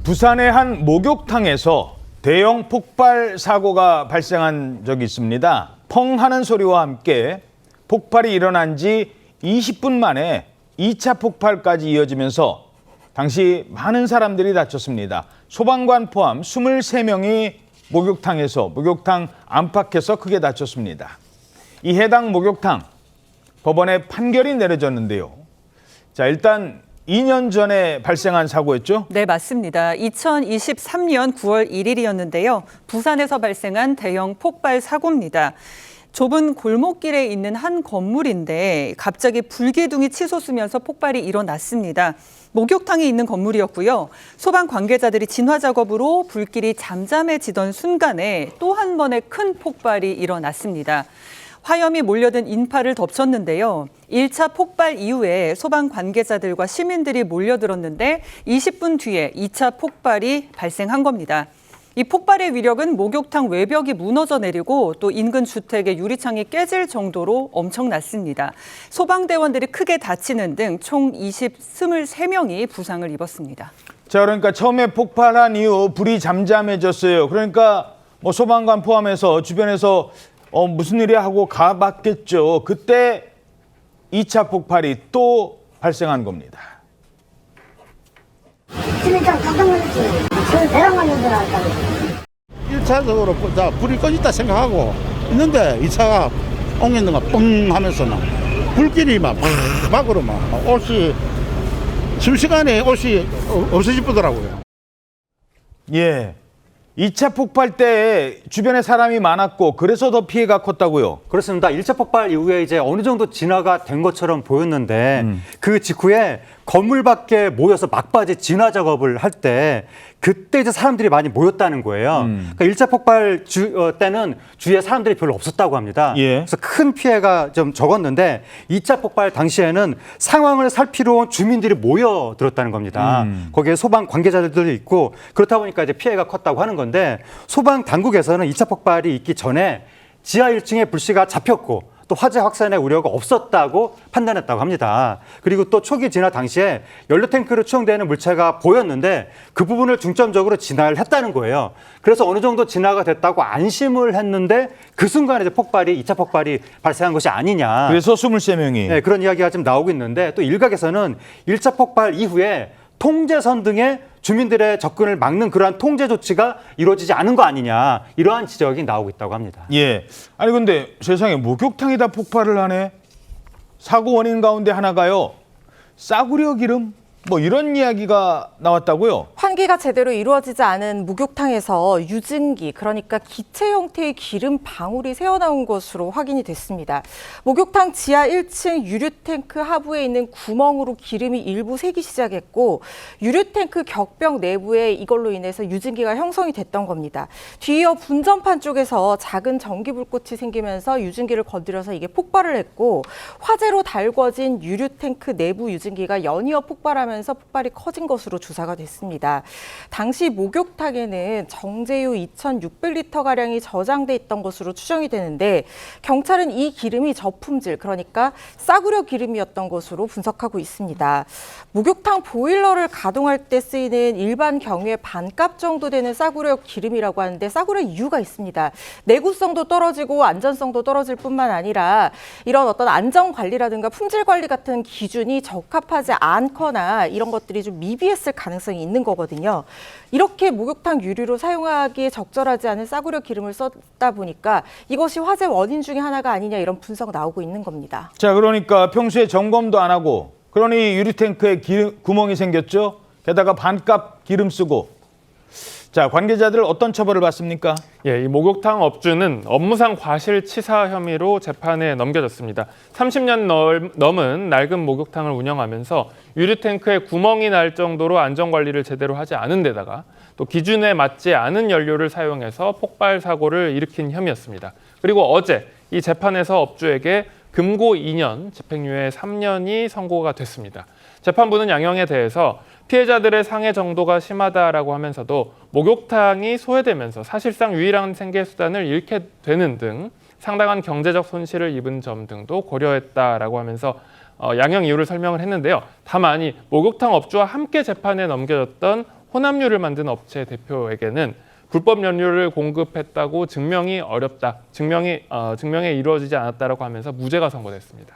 부산의 한 목욕탕에서 대형 폭발 사고가 발생한 적이 있습니다. 펑 하는 소리와 함께 폭발이 일어난 지 20분 만에 2차 폭발까지 이어지면서 당시 많은 사람들이 다쳤습니다. 소방관 포함 23명이 목욕탕 안팎에서 크게 다쳤습니다. 이 해당 목욕탕 법원에 판결이 내려졌는데요. 자, 일단 2년 전에 발생한 사고였죠? 네, 맞습니다. 2023년 9월 1일이었는데요. 부산에서 발생한 대형 폭발 사고입니다. 좁은 골목길에 있는 한 건물인데 갑자기 불기둥이 치솟으면서 폭발이 일어났습니다. 목욕탕이 있는 건물이었고요. 소방 관계자들이 진화 작업으로 불길이 잠잠해지던 순간에 또 한 번의 큰 폭발이 일어났습니다. 화염이 몰려든 인파를 덮쳤는데요. 1차 폭발 이후에 소방 관계자들과 시민들이 몰려들었는데 20분 뒤에 2차 폭발이 발생한 겁니다. 이 폭발의 위력은 목욕탕 외벽이 무너져 내리고 또 인근 주택의 유리창이 깨질 정도로 엄청났습니다. 소방대원들이 크게 다치는 등 총 23명이 부상을 입었습니다. 자, 그러니까 처음에 폭발한 이후 불이 잠잠해졌어요. 그러니까 뭐 소방관 포함해서 주변에서 무슨 일이 하고 가봤겠죠. 그때 2차 폭발이 또 발생한 겁니다. 지금 좀 깜짝 놀랐지. 지금 배랑 맞는 줄 알았다고. 1차적으로 불이 꺼졌다 생각하고 있는데 2차가 옮기는 거 뻥 하면서 불길이 막으로 옷이 순식간에 옷이 없어지더라고요. 예. 2차 폭발 때 주변에 사람이 많았고 그래서 더 피해가 컸다고요? 그렇습니다. 1차 폭발 이후에 이제 어느 정도 진화가 된 것처럼 보였는데 그 직후에 건물 밖에 모여서 막바지 진화 작업을 할 때 그때 이제 사람들이 많이 모였다는 거예요. 그러니까 1차 폭발 때는 주위에 사람들이 별로 없었다고 합니다. 예. 그래서 큰 피해가 좀 적었는데 2차 폭발 당시에는 상황을 살피러 온 주민들이 모여들었다는 겁니다. 거기에 소방 관계자들도 있고 그렇다 보니까 이제 피해가 컸다고 하는 건데 소방 당국에서는 2차 폭발이 있기 전에 지하 1층에 불씨가 잡혔고 또 화재 확산의 우려가 없었다고 판단했다고 합니다. 그리고 또 초기 진화 당시에 연료 탱크로 추정되는 물체가 보였는데 그 부분을 중점적으로 진화를 했다는 거예요. 그래서 어느 정도 진화가 됐다고 안심을 했는데 그 순간에 이제 2차 폭발이 발생한 것이 아니냐. 그래서 23명이. 네, 그런 이야기가 좀 나오고 있는데 또 일각에서는 1차 폭발 이후에 통제선 등의 주민들의 접근을 막는 그러한 통제 조치가 이루어지지 않은 거 아니냐 이러한 지적이 나오고 있다고 합니다. 예. 아니 근데 세상에 목욕탕이 다 폭발을 하네. 사고 원인 가운데 하나가요. 싸구려 기름? 뭐 이런 이야기가 나왔다고요? 환기가 제대로 이루어지지 않은 목욕탕에서 유증기, 그러니까 기체 형태의 기름 방울이 새어나온 것으로 확인이 됐습니다. 목욕탕 지하 1층 유류탱크 하부에 있는 구멍으로 기름이 일부 새기 시작했고 유류탱크 격벽 내부에 이걸로 인해서 유증기가 형성이 됐던 겁니다. 뒤이어 분전판 쪽에서 작은 전기불꽃이 생기면서 유증기를 건드려서 이게 폭발을 했고 화재로 달궈진 유류탱크 내부 유증기가 연이어 폭발하면서 폭발이 커진 것으로 조사가 됐습니다. 당시 목욕탕에는 정제유 2,600리터가량이 저장돼 있던 것으로 추정이 되는데 경찰은 이 기름이 저품질, 그러니까 싸구려 기름이었던 것으로 분석하고 있습니다. 목욕탕 보일러를 가동할 때 쓰이는 일반 경유의 반값 정도 되는 싸구려 기름이라고 하는데 싸구려 이유가 있습니다. 내구성도 떨어지고 안전성도 떨어질 뿐만 아니라 이런 어떤 안전관리라든가 품질관리 같은 기준이 적합하지 않거나 이런 것들이 좀 미비했을 가능성이 있는 거거든요. 이렇게 목욕탕 유류로 사용하기에 적절하지 않은 싸구려 기름을 썼다 보니까 이것이 화재 원인 중에 하나가 아니냐 이런 분석 나오고 있는 겁니다. 자, 그러니까 평소에 점검도 안 하고 그러니 유리탱크에 구멍이 생겼죠. 게다가 반값 기름 쓰고. 자, 관계자들 어떤 처벌을 받습니까? 예, 이 목욕탕 업주는 업무상 과실치사 혐의로 재판에 넘겨졌습니다. 30년 넘은 낡은 목욕탕을 운영하면서 유류탱크에 구멍이 날 정도로 안전관리를 제대로 하지 않은 데다가 또 기준에 맞지 않은 연료를 사용해서 폭발 사고를 일으킨 혐의였습니다. 그리고 어제 이 재판에서 업주에게 금고 2년, 집행유예 3년이 선고가 됐습니다. 재판부는 양형에 대해서 피해자들의 상해 정도가 심하다라고 하면서도 목욕탕이 소외되면서 사실상 유일한 생계 수단을 잃게 되는 등 상당한 경제적 손실을 입은 점 등도 고려했다라고 하면서 양형 이유를 설명을 했는데요. 다만 이 목욕탕 업주와 함께 재판에 넘겨졌던 혼합유를 만드는 업체 대표에게는 불법 연료를 공급했다고 증명이 어렵다, 증명에 이루어지지 않았다라고 하면서 무죄가 선고됐습니다.